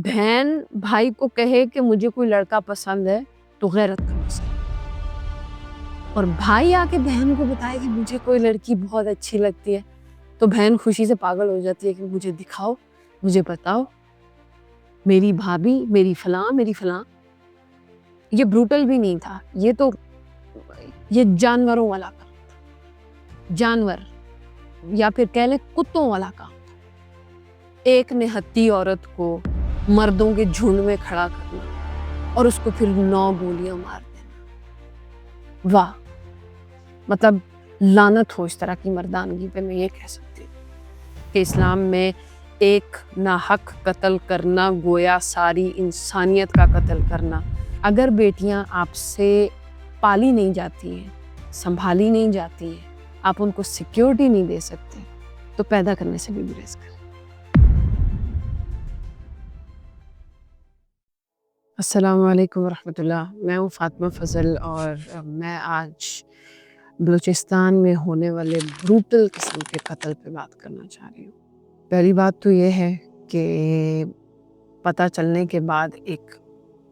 بہن بھائی کو کہے کہ مجھے کوئی لڑکا پسند ہے تو غیرت کا مسئلہ، اور بھائی آ کے بہن کو بتائے کہ مجھے کوئی لڑکی بہت اچھی لگتی ہے تو بہن خوشی سے پاگل ہو جاتی ہے کہ مجھے دکھاؤ، مجھے بتاؤ، میری بھابھی، میری فلاں۔ یہ بروٹل بھی نہیں تھا، یہ جانوروں والا کام تھا، جانور یا پھر کہہ لیں کتوں والا کام تھا۔ ایک نہتی عورت کو مردوں کے جھنڈ میں کھڑا کرنا اور اس کو پھر 9 گولیاں مار دینا۔ واہ، مطلب لعنت ہو اس طرح کی مردانگی پہ۔ میں یہ کہہ سکتی ہوں کہ اسلام میں ایک ناحق قتل کرنا گویا ساری انسانیت کا قتل کرنا۔ اگر بیٹیاں آپ سے پالی نہیں جاتی ہیں، سنبھالی نہیں جاتی ہیں، آپ ان کو سیکیورٹی نہیں دے سکتے تو پیدا کرنے سے بھی گریز کریں۔ السلام علیکم ورحمۃ اللہ۔ میں ہوں فاطمہ فضل اور میں آج بلوچستان میں ہونے والے بروٹل قسم کے قتل پہ بات کرنا چاہ رہی ہوں۔ پہلی بات تو یہ ہے کہ پتہ چلنے کے بعد ایک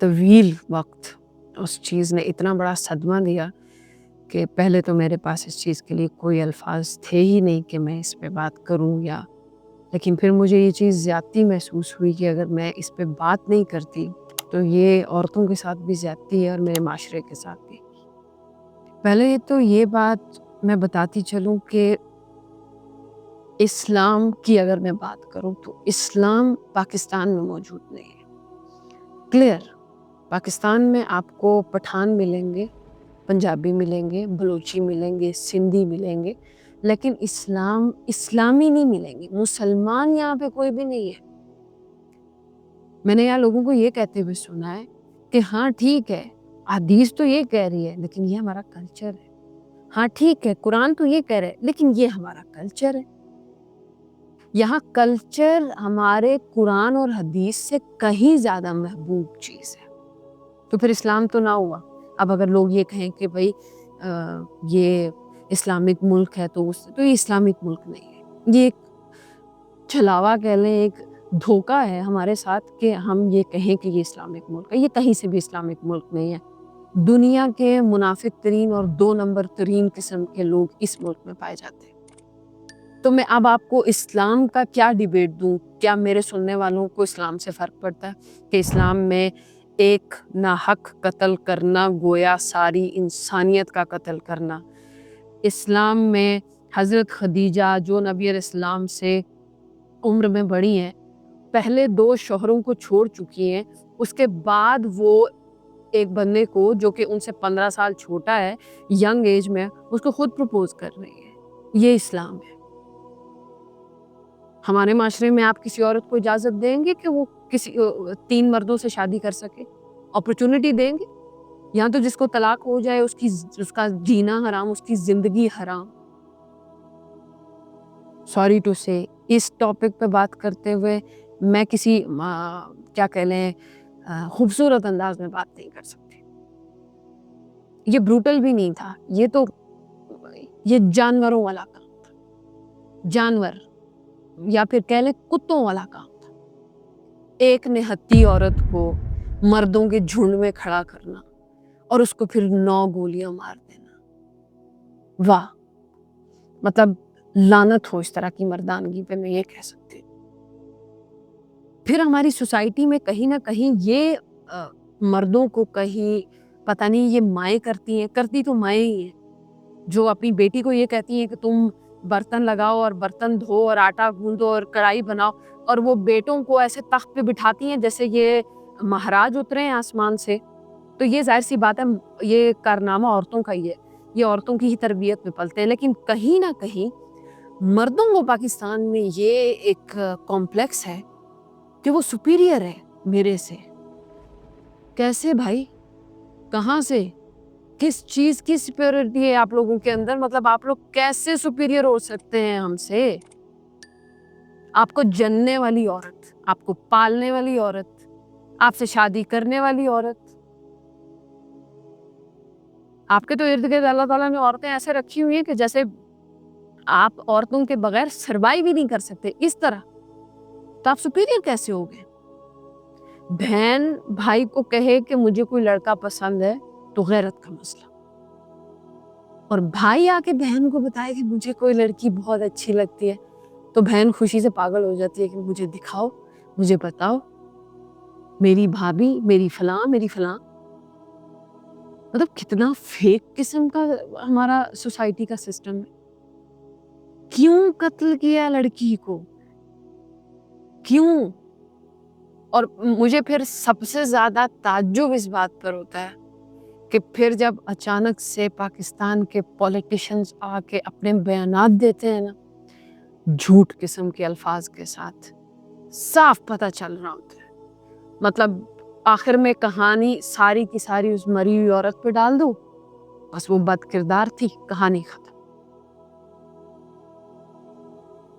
طویل وقت اس چیز نے اتنا بڑا صدمہ دیا کہ پہلے تو میرے پاس اس چیز کے لیے کوئی الفاظ تھے ہی نہیں کہ میں اس پہ بات کروں لیکن پھر مجھے یہ چیز زیادتی محسوس ہوئی کہ اگر میں اس پہ بات نہیں کرتی تو یہ عورتوں کے ساتھ بھی زیادتی ہے اور میرے معاشرے کے ساتھ بھی۔ پہلے تو یہ بات میں بتاتی چلوں کہ اسلام کی اگر میں بات کروں تو اسلام پاکستان میں موجود نہیں ہے۔ کلیئر، پاکستان میں آپ کو پٹھان ملیں گے، پنجابی ملیں گے، بلوچی ملیں گے، سندھی ملیں گے، لیکن اسلامی نہیں ملیں گے۔ مسلمان یہاں پہ کوئی بھی نہیں ہے۔ میں نے یہاں لوگوں کو یہ کہتے ہوئے سنا ہے کہ ہاں ٹھیک ہے، حدیث تو یہ کہہ رہی ہے لیکن یہ ہمارا کلچر ہے۔ ہاں ٹھیک ہے، قرآن تو یہ کہہ رہے لیکن یہ ہمارا کلچر ہے۔ یہاں کلچر ہمارے قرآن اور حدیث سے کہیں زیادہ محبوب چیز ہے، تو پھر اسلام تو نہ ہوا۔ اب اگر لوگ یہ کہیں کہ بھائی یہ اسلامک ملک ہے تو یہ اسلامک ملک نہیں ہے، یہ ایک چھلاوا کہہ لیں، ایک دھوکہ ہے ہمارے ساتھ کہ ہم یہ کہیں کہ یہ اسلامک ملک ہے۔ یہ کہیں سے بھی اسلامک ملک نہیں ہے۔ دنیا کے منافق ترین اور 2 نمبر ترین قسم کے لوگ اس ملک میں پائے جاتے ہیں۔ تو میں اب آپ کو اسلام کا کیا ڈیبیٹ دوں؟ کیا میرے سننے والوں کو اسلام سے فرق پڑتا ہے کہ اسلام میں ایک ناحق قتل کرنا گویا ساری انسانیت کا قتل کرنا؟ اسلام میں حضرت خدیجہ جو نبی علیہ السلام سے عمر میں بڑی ہیں، پہلے 2 شوہروں کو چھوڑ چکی ہیں، اس کے بعد وہ ایک بندے کو جو کہ ان سے 15 سال چھوٹا ہے، ینگ ایج میں، اس کو خود پروپوز کر رہی ہے۔ یہ اسلام ہے۔ ہمارے معاشرے میں آپ کسی عورت کو اجازت دیں گے کہ وہ 3 مردوں سے شادی کر سکے؟ اپرچونٹی دیں گے؟ یہاں تو جس کو طلاق ہو جائے اس کا جینا حرام، اس کی زندگی حرام۔ سوری ٹو سے اس ٹاپک پہ بات کرتے ہوئے میں کسی کیا کہہ لیں خوبصورت انداز میں بات نہیں کر سکتی۔ یہ بروٹل بھی نہیں تھا، یہ جانوروں والا کام تھا، جانور یا پھر کہہ لیں کتوں والا کام تھا۔ ایک نہتی عورت کو مردوں کے جھنڈ میں کھڑا کرنا اور اس کو پھر 9 گولیاں مار دینا۔ واہ، مطلب لعنت ہو اس طرح کی مردانگی پہ۔ میں یہ کہہ سکتی ہوں۔ پھر ہماری سوسائٹی میں کہیں نہ کہیں یہ مردوں کو کہیں پتہ نہیں یہ مائیں کرتی تو مائیں ہی ہیں، جو اپنی بیٹی کو یہ کہتی ہیں کہ تم برتن لگاؤ اور برتن دھو اور آٹا گوندو اور کڑھائی بناؤ، اور وہ بیٹوں کو ایسے تخت پہ بٹھاتی ہیں جیسے یہ مہاراج اترے ہیں آسمان سے۔ تو یہ ظاہر سی بات ہے، یہ کارنامہ عورتوں کا ہی ہے، یہ عورتوں کی ہی تربیت میں پلتے ہیں۔ لیکن کہیں نہ کہیں مردوں کو پاکستان میں یہ ایک کمپلیکس ہے کہ وہ سپیریئر ہے میرے سے۔ کیسے بھائی؟ کہاں سے؟ کس چیز کی سپیریورٹی ہے آپ لوگوں کے اندر؟ مطلب آپ لوگ کیسے سپیریئر ہو سکتے ہیں ہم سے؟ آپ کو جننے والی عورت، آپ کو پالنے والی عورت، آپ سے شادی کرنے والی عورت، آپ کے تو ارد گرد اللہ تعالیٰ نے عورتیں ایسے رکھی ہوئی ہیں کہ جیسے آپ عورتوں کے بغیر سروائیو بھی نہیں کر سکتے، اس طرح۔ تو آپ سپیریئر کیسے ہو گئے؟ بہن بھائی کو کہے کہ مجھے کوئی لڑکا پسند ہے تو غیرت کا مسئلہ، اور بھائی آ کے بہن کو بتائے کہ مجھے کوئی لڑکی بہت اچھی لگتی ہے تو بہن خوشی سے پاگل ہو جاتی ہے کہ مجھے دکھاؤ، مجھے بتاؤ، میری بھابھی، میری فلاں، میری فلاں. مطلب کتنا فیک قسم کا ہمارا سوسائٹی کا سسٹم ہے. کیوں قتل کیا لڑکی کو؟ کیوں؟ اور مجھے پھر سب سے زیادہ تعجب اس بات پر ہوتا ہے کہ پھر جب اچانک سے پاکستان کے پولیٹیشنز آ کے اپنے بیانات دیتے ہیں نا، جھوٹ قسم کے الفاظ کے ساتھ، صاف پتہ چل رہا ہوتا ہے. مطلب آخر میں کہانی ساری کی ساری اس مری ہوئی عورت پہ ڈال دو، بس وہ بد کردار تھی، کہانی ختم.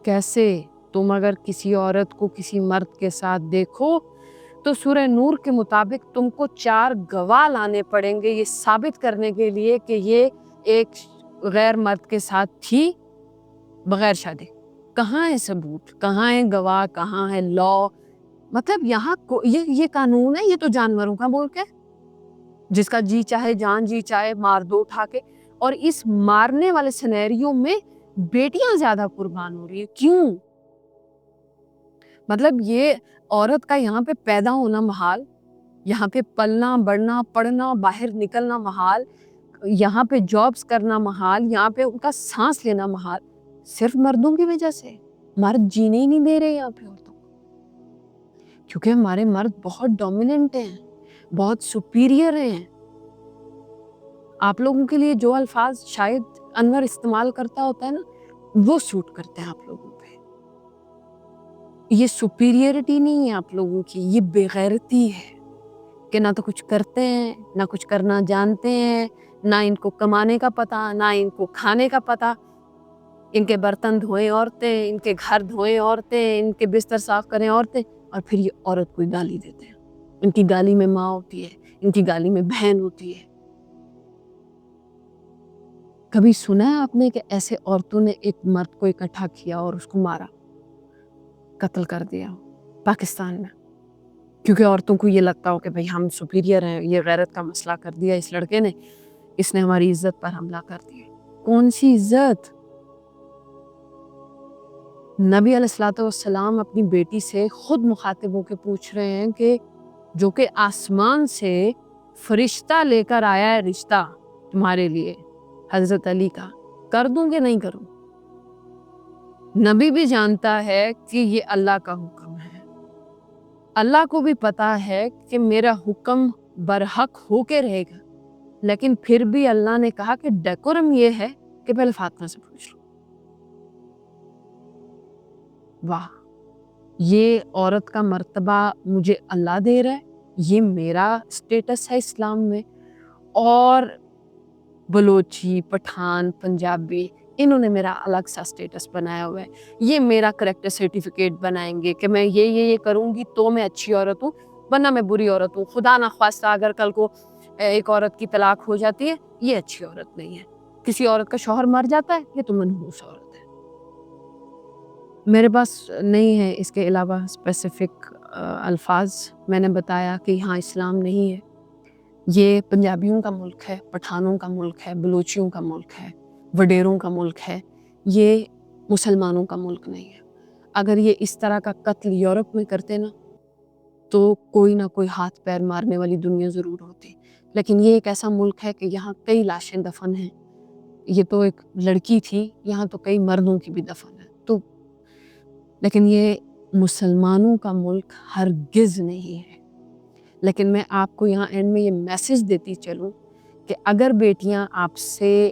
کیسے تم اگر کسی عورت کو کسی مرد کے ساتھ دیکھو تو سورہ نور کے مطابق تم کو 4 گواہ لانے پڑیں گے یہ ثابت کرنے کے لیے کہ یہ ایک غیر مرد کے ساتھ تھی بغیر شادی. کہاں ہے ثبوت؟ کہاں ہے گواہ؟ کہاں ہے لا؟ مطلب یہاں یہ قانون ہے، یہ تو جانوروں کا ملک ہے، جس کا جی چاہے جان، جی چاہے مار دو اٹھا کے. اور اس مارنے والے سینیریو میں بیٹیاں زیادہ قربان ہو رہی ہیں. کیوں؟ مطلب یہ عورت کا یہاں پہ پیدا ہونا محال، یہاں پہ پلنا بڑھنا پڑھنا باہر نکلنا محال، یہاں پہ جابز کرنا محال، یہاں پہ ان کا سانس لینا محال، صرف مردوں کی وجہ سے. مرد جینے ہی نہیں دے رہے یہاں پہ عورتوں کو، کیونکہ ہمارے مرد بہت ڈومیننٹ ہیں، بہت سپیریئر ہیں. آپ لوگوں کے لیے جو الفاظ شاید انور استعمال کرتا ہوتا ہے نا، وہ سوٹ کرتے ہیں آپ لوگوں پہ. یہ سپیریئرٹی نہیں ہے آپ لوگوں کی، یہ بے غیرتی ہے کہ نہ تو کچھ کرتے ہیں، نہ کچھ کرنا جانتے ہیں، نہ ان کو کمانے کا پتہ، نہ ان کو کھانے کا پتہ. ان کے برتن دھوئیں عورتیں، ان کے گھر دھوئیں عورتیں، ان کے بستر صاف کریں عورتیں، اور پھر یہ عورت کو گالی دیتے ہیں. ان کی گالی میں ماں ہوتی ہے، ان کی گالی میں بہن ہوتی ہے. کبھی سنا ہے آپ نے کہ ایسے عورتوں نے ایک مرد کو اکٹھا کیا اور اس کو مارا، قتل کر دیا پاکستان میں؟ کیونکہ عورتوں کو یہ لگتا ہو کہ بھئی ہم سپیریئر ہیں، یہ غیرت کا مسئلہ کر دیا اس لڑکے نے، اس نے ہماری عزت پر حملہ کر دیا. کون سی عزت؟ نبی علیہ السلام اپنی بیٹی سے خود مخاطب ہو کے پوچھ رہے ہیں کہ جو کہ آسمان سے فرشتہ لے کر آیا ہے رشتہ تمہارے لیے، حضرت علی کا، کر دوں کہ نہیں کروں؟ نبی بھی جانتا ہے کہ یہ اللہ کا حکم ہے، اللہ کو بھی پتا ہے کہ میرا حکم برحق ہو کے رہے گا، لیکن پھر بھی اللہ نے کہا کہ ڈیکورم یہ ہے کہ پہلے فاطمہ سے پوچھ لو. واہ، یہ عورت کا مرتبہ مجھے اللہ دے رہا ہے، یہ میرا سٹیٹس ہے اسلام میں. اور بلوچی، پٹھان، پنجابی، انہوں نے میرا الگ سا سٹیٹس بنایا ہوا ہے. یہ میرا کریکٹر سرٹیفکیٹ بنائیں گے کہ میں یہ کروں گی تو میں اچھی عورت ہوں، ورنہ میں بری عورت ہوں. خدا نخواستہ اگر کل کو ایک عورت کی طلاق ہو جاتی ہے، یہ اچھی عورت نہیں ہے. کسی عورت کا شوہر مر جاتا ہے، یہ تو منحوس عورت ہے. میرے پاس نہیں ہے اس کے علاوہ اسپیسیفک الفاظ. میں نے بتایا کہ یہاں اسلام نہیں ہے، یہ پنجابیوں کا ملک ہے، پٹھانوں کا ملک ہے، بلوچیوں کا ملک ہے، وڈیروں کا ملک ہے، یہ مسلمانوں کا ملک نہیں ہے. اگر یہ اس طرح کا قتل یورپ میں کرتے نا تو کوئی نہ کوئی ہاتھ پیر مارنے والی دنیا ضرور ہوتی. لیکن یہ ایک ایسا ملک ہے کہ یہاں کئی لاشیں دفن ہیں. یہ تو ایک لڑکی تھی، یہاں تو کئی مردوں کی بھی دفن ہے. تو لیکن یہ مسلمانوں کا ملک ہرگز نہیں ہے. لیکن میں آپ کو یہاں اینڈ میں یہ میسج دیتی چلوں کہ اگر بیٹیاں آپ سے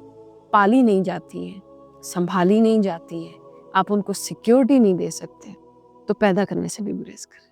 پالی نہیں جاتی ہیں، سنبھالی نہیں جاتی ہیں، آپ ان کو سیکیورٹی نہیں دے سکتے، تو پیدا کرنے سے بھی گریز کریں.